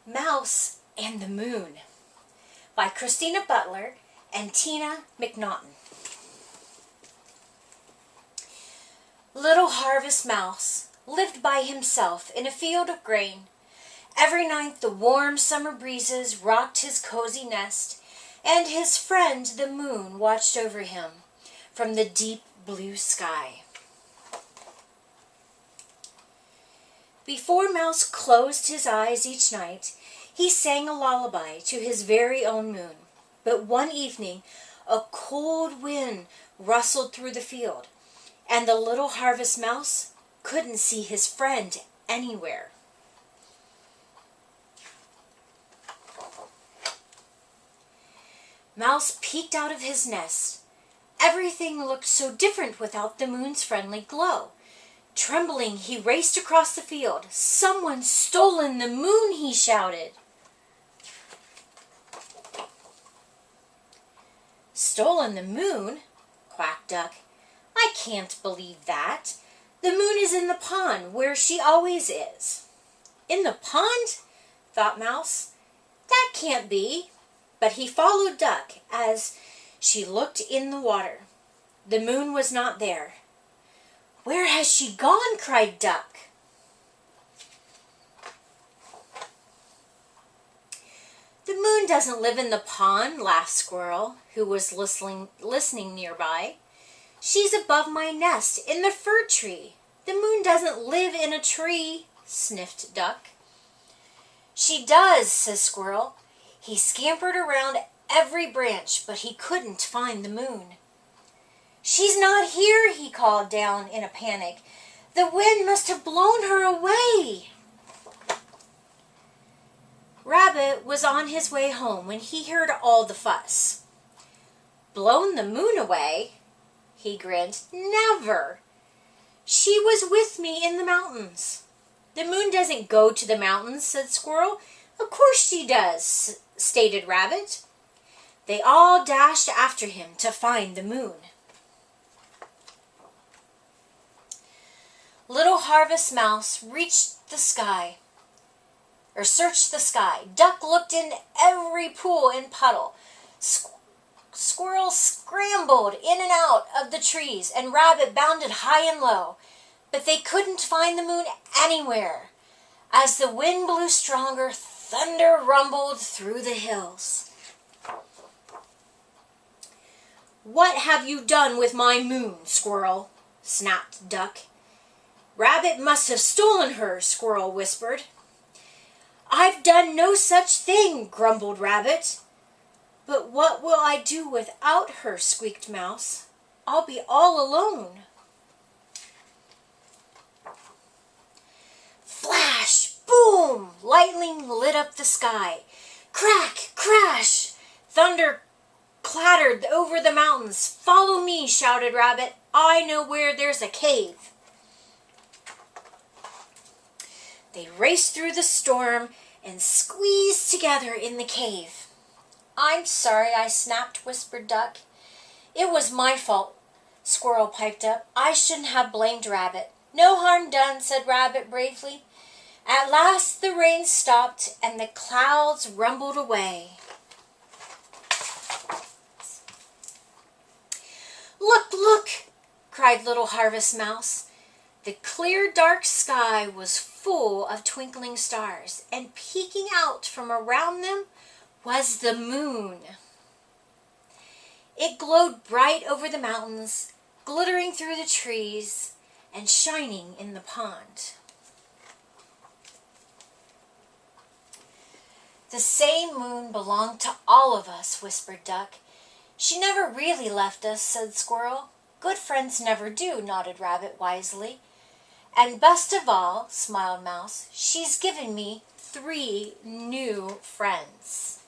Mouse and the Moon by Christina Butler and Tina McNaughton. Little Harvest Mouse lived by himself in a field of grain. Every night the warm summer breezes rocked his cozy nest, and his friend the moon watched over him from the deep blue sky. Before Mouse closed his eyes each night, he sang a lullaby to his very own moon. But one evening, a cold wind rustled through the field, and the little Harvest Mouse couldn't see his friend anywhere. Mouse peeked out of his nest. Everything looked so different without the moon's friendly glow. Trembling, he raced across the field. "Someone's stolen the moon," he shouted. "Stolen the moon?" quacked Duck. "I can't believe that. The moon is in the pond where she always is." "In the pond?" thought Mouse. "That can't be." But he followed Duck as she looked in the water. The moon was not there. "Where has she gone?" cried Duck. "The moon doesn't live in the pond," laughed Squirrel, who was listening nearby. "She's above my nest in the fir tree. The moon doesn't live in a tree," sniffed Duck. "She does," says Squirrel. He scampered around every branch, but he couldn't find the moon. "She's not here," he called down in a panic. "The wind must have blown her away." Rabbit was on his way home when he heard all the fuss. "Blown the moon away?" he grinned. "Never! She was with me in the mountains." "The moon doesn't go to the mountains," said Squirrel. "Of course she does," stated Rabbit. They all dashed after him to find the moon. Little Harvest Mouse searched the sky. Duck looked in every pool and puddle. Squirrel scrambled in and out of the trees, and Rabbit bounded high and low. But they couldn't find the moon anywhere. As the wind blew stronger, thunder rumbled through the hills. "What have you done with my moon, Squirrel?" snapped Duck. "Rabbit must have stolen her," Squirrel whispered. "I've done no such thing," grumbled Rabbit. "But what will I do without her?" squeaked Mouse. "I'll be all alone." Flash! Boom! Lightning lit up the sky. Crack! Crash! Thunder clattered over the mountains. "Follow me," shouted Rabbit. "I know where there's a cave." They raced through the storm and squeezed together in the cave. "I'm sorry I snapped," whispered Duck. "It was my fault," Squirrel piped up. "I shouldn't have blamed Rabbit." "No harm done," said Rabbit bravely. At last the rain stopped and the clouds rumbled away. "Look, look!" cried little Harvest Mouse. The clear, dark sky was full of twinkling stars, and peeking out from around them was the moon. It glowed bright over the mountains, glittering through the trees, and shining in the pond. "The same moon belonged to all of us," whispered Duck. "She never really left us," said Squirrel. "Good friends never do," nodded Rabbit wisely. "And best of all," smiled Mouse, "she's given me 3 new friends."